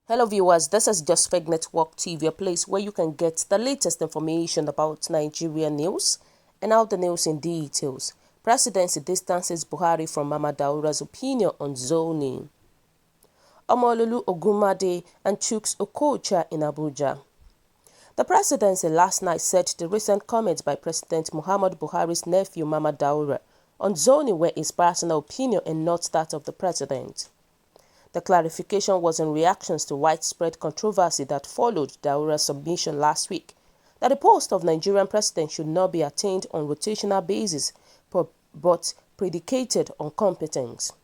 Hello viewers, this is Just Fake Network TV, a place where you can get the latest information about Nigerian news and out the news in details. Presidency distances Buhari from Mama Daura's opinion on zoning. Omololu Ogumade and Chuks Okocha in Abuja. The presidency last night said the recent comments by President Muhammad Buhari's nephew Mama Daura on zoning were his personal opinion and not that of the president. The clarification was in reactions to widespread controversy that followed Daura's submission last week that the post of Nigerian president should not be attained on rotational basis but predicated on competence.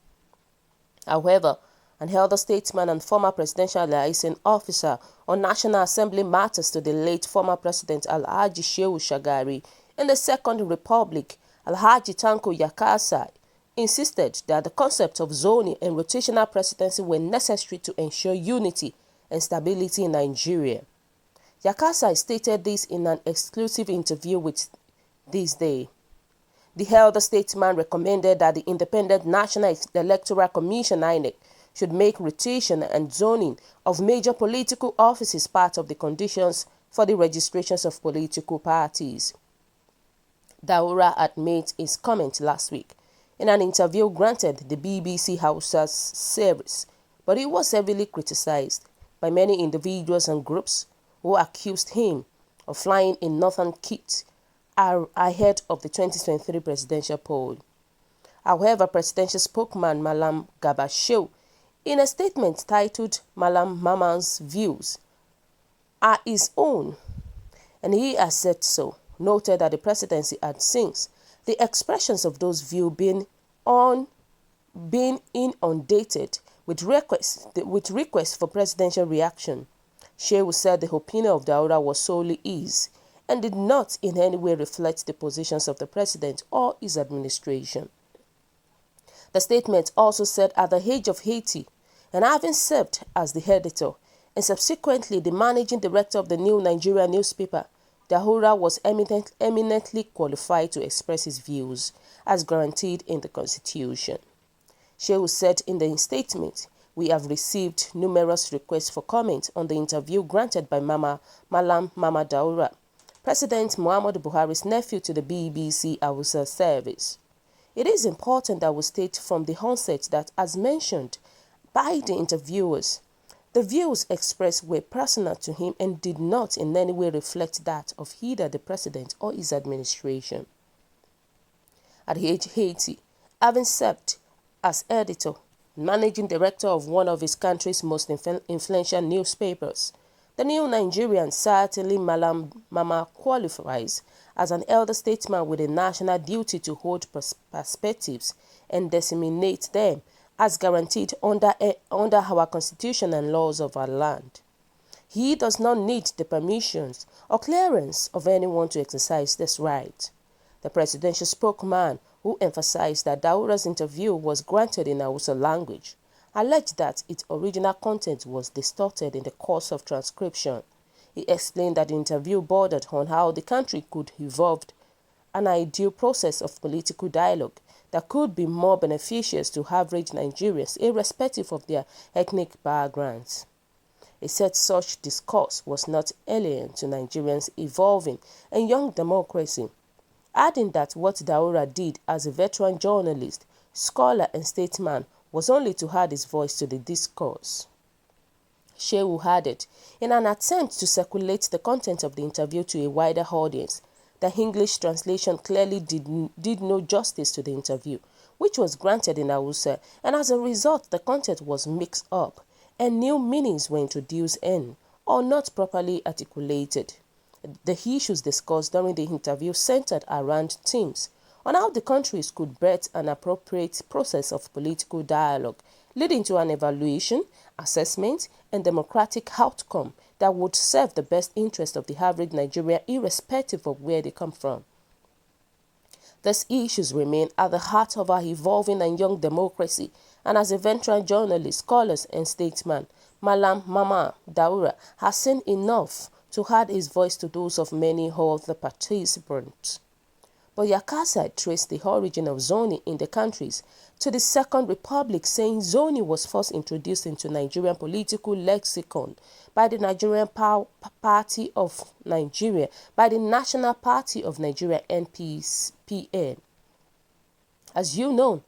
However, an elder statesman and former presidential liaison officer on National Assembly matters to the late former president Alhaji Shehu Shagari in the Second Republic, Alhaji Tanko Yakassai, insisted that the concept of zoning and rotational presidency were necessary to ensure unity and stability in Nigeria. Yakassai stated this in an exclusive interview with This Day. The elder statesman recommended that the Independent National Electoral Commission (INEC) should make rotation and zoning of major political offices part of the conditions for the registrations of political parties. Daura had made his comment last week in an interview granted the BBC Hausa's service, but he was heavily criticized by many individuals and groups who accused him of flying in northern kit ahead of the 2023 presidential poll. However, presidential spokesman Malam Gabashew, in a statement titled Malam Mama's Views Are His Own, and he has said so, noted that the presidency had since the expressions of those views being inundated with requests for presidential reaction. Shehu said the opinion of Daura was solely his and did not in any way reflect the positions of the president or his administration. The statement also said at the age of 80 and having served as the editor and subsequently the managing director of the New Nigeria newspaper, Daura was eminently qualified to express his views as guaranteed in the Constitution. Shehu said in the statement, "We have received numerous requests for comment on the interview granted by Malam Mama Daura, President Muhammad Buhari's nephew, to the BBC Hausa service. It is important that we state from the onset that, as mentioned by the interviewers, the views expressed were personal to him and did not in any way reflect that of either the president or his administration." At age 80, having served as editor, managing director of one of his country's most influential newspapers, the New Nigerian, certainly Malam Mama qualifies as an elder statesman with a national duty to hold perspectives and disseminate them as guaranteed under our constitution and laws of our land. He does not need the permissions or clearance of anyone to exercise this right. The presidential spokesman, who emphasized that Daura's interview was granted in Hausa language, alleged that its original content was distorted in the course of transcription. He explained that the interview bordered on how the country could evolve an ideal process of political dialogue that could be more beneficial to average Nigerians irrespective of their ethnic backgrounds. He said such discourse was not alien to Nigerians' evolving and young democracy, adding that what Daura did as a veteran journalist, scholar and statesman was only to add his voice to the discourse. Shehu added, in an attempt to circulate the content of the interview to a wider audience, the English translation clearly did no justice to the interview, which was granted in Hausa, and as a result the content was mixed up and new meanings were introduced in or not properly articulated. The issues discussed during the interview centered around themes on how the countries could birth an appropriate process of political dialogue, leading to an evaluation, assessment, and democratic outcome that would serve the best interest of the average Nigerian irrespective of where they come from. These issues remain at the heart of our evolving and young democracy, and as a veteran journalist, scholar, and statesman, Malam Mama Daura has seen enough to add his voice to those of many other participants. But Yakassai traced the origin of zoning in the countries to the Second Republic, saying zoning was first introduced into Nigerian political lexicon by the Party of Nigeria, by the National Party of Nigeria (NPN). As you know,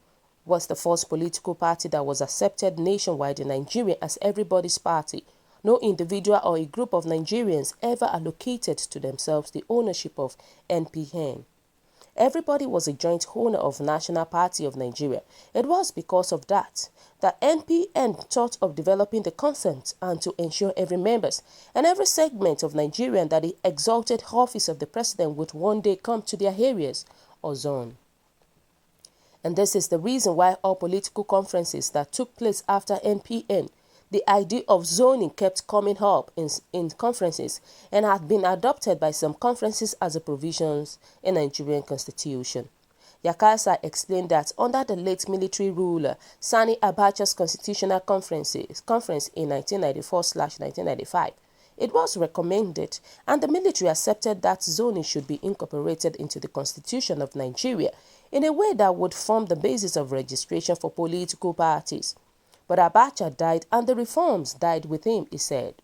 was the first political party that was accepted nationwide in Nigeria as everybody's party. No individual or a group of Nigerians ever allocated to themselves the ownership of NPN. Everybody was a joint owner of National Party of Nigeria. It was because of that NPN thought of developing the concept and to ensure every members and every segment of Nigerian that the exalted office of the president would one day come to their areas or zone. And this is the reason why all political conferences that took place after NPN, the idea of zoning kept coming up in conferences and had been adopted by some conferences as a provisions in Nigerian constitution. Yakassai explained that under the late military ruler Sani Abacha's constitutional conference in 1994/1995, it was recommended and the military accepted that zoning should be incorporated into the Constitution of Nigeria in a way that would form the basis of registration for political parties. But Abacha died and the reforms died with him, he said.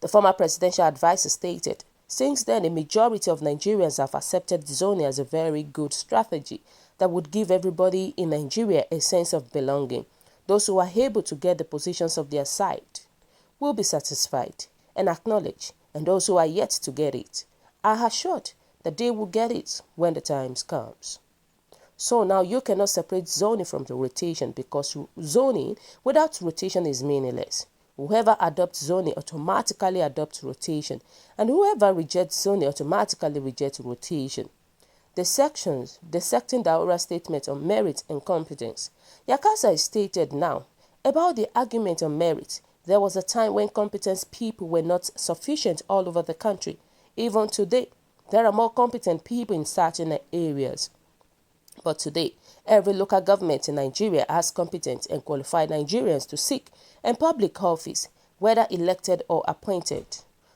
The former presidential advisor stated, since then a majority of Nigerians have accepted zoning as a very good strategy that would give everybody in Nigeria a sense of belonging. Those who are able to get the positions of their side will be satisfied and acknowledged, and those who are yet to get it are assured that they will get it when the time comes. So now you cannot separate zoning from the rotation because zoning without rotation is meaningless. Whoever adopts zoning automatically adopts rotation, and whoever rejects zoning automatically rejects rotation. Dissecting the oral statement on merit and competence. Yakassai stated now about the argument on merit. There was a time when competent people were not sufficient all over the country. Even today, there are more competent people in certain areas. But today, every local government in Nigeria has competent and qualified Nigerians to seek in public office, whether elected or appointed.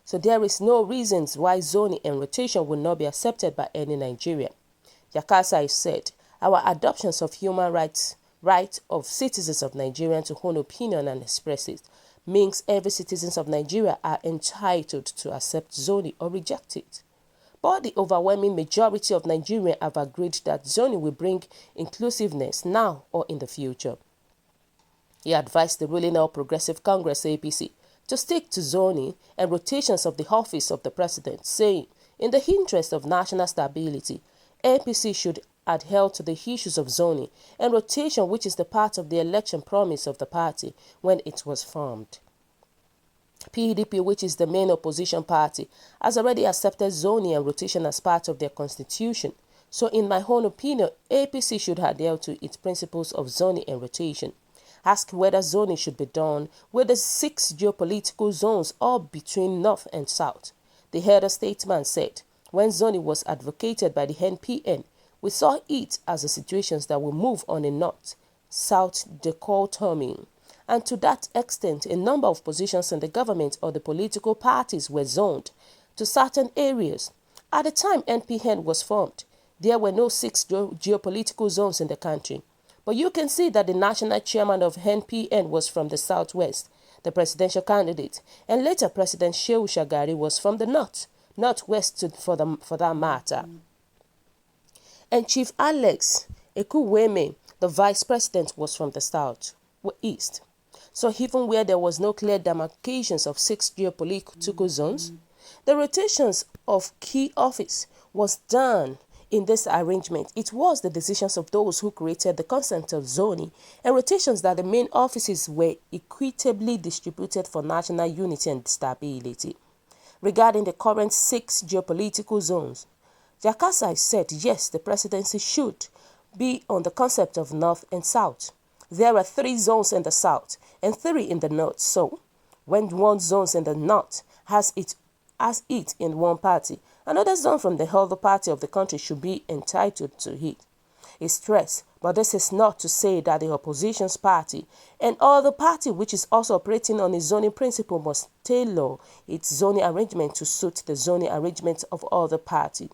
So there is no reasons why zoning and rotation will not be accepted by any Nigerian. Yakassai said, our adoptions of human rights, right of citizens of Nigeria to own opinion and express it, means every citizens of Nigeria are entitled to accept zoning or reject it. But the overwhelming majority of Nigerians have agreed that zoning will bring inclusiveness now or in the future. He advised the ruling All Progressive Congress (APC) to stick to zoning and rotations of the office of the president, saying, in the interest of national stability, APC should adhere to the issues of zoning and rotation, which is the part of the election promise of the party when it was formed. PDP, which is the main opposition party, has already accepted zoning and rotation as part of their constitution. So in my own opinion, APC should adhere to its principles of zoning and rotation. Ask whether zoning should be done with the 6 geopolitical zones or between North and South. The elder statesman said, when zoning was advocated by the NPN, we saw it as a situation that will move on a North-South dichotomy. And to that extent, a number of positions in the government or the political parties were zoned to certain areas. At the time NPN was formed, there were no 6 geopolitical zones in the country. But you can see that the national chairman of NPN was from the southwest, the presidential candidate, and later President Shehu Shagari was from the northwest for that matter. And Chief Alex Ekuweme, the vice president, was from the southeast. So even where there was no clear demarcations of 6 geopolitical zones, the rotations of key office was done in this arrangement. It was the decisions of those who created the concept of zoning and rotations that the main offices were equitably distributed for national unity and stability. Regarding the current 6 geopolitical zones, Yakassai said yes, the presidency should be on the concept of North and South. There are 3 zones in the South and 3 in the North. So, when one zone in the North has it in one party, another zone from the other party of the country should be entitled to it. He stressed, but this is not to say that the opposition's party and other party which is also operating on a zoning principle must tailor its zoning arrangement to suit the zoning arrangement of other party.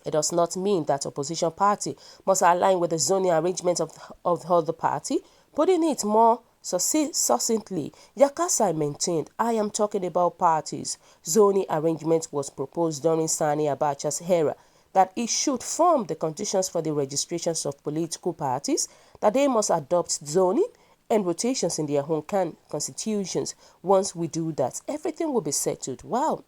It does not mean that opposition party must align with the zoning arrangement of the other party. Putting it more succinctly, Yakassai maintained, I am talking about parties. Zoning arrangement was proposed during Sani Abacha's era, that it should form the conditions for the registrations of political parties, that they must adopt zoning and rotations in their home constitutions. Once we do that, everything will be settled. Wow.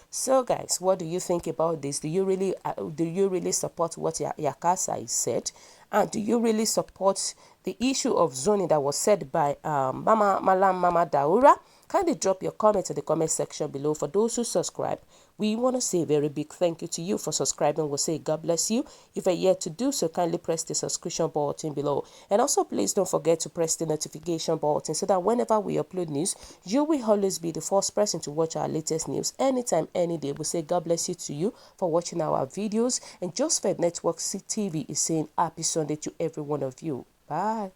So guys, what do you think about this? Do you really support what Yakasai said? And do you really support the issue of zoning that was said by Mama Daura? Kindly drop your comment in the comment section below. For those who subscribe, we want to say a very big thank you to you for subscribing. We'll say God bless you. If you're yet to do so, kindly press the subscription button below. And also, please don't forget to press the notification button so that whenever we upload news, you will always be the first person to watch our latest news anytime, any day. We'll say God bless you to you for watching our videos. And Just Fed Network TV is saying happy Sunday to every one of you. Bye.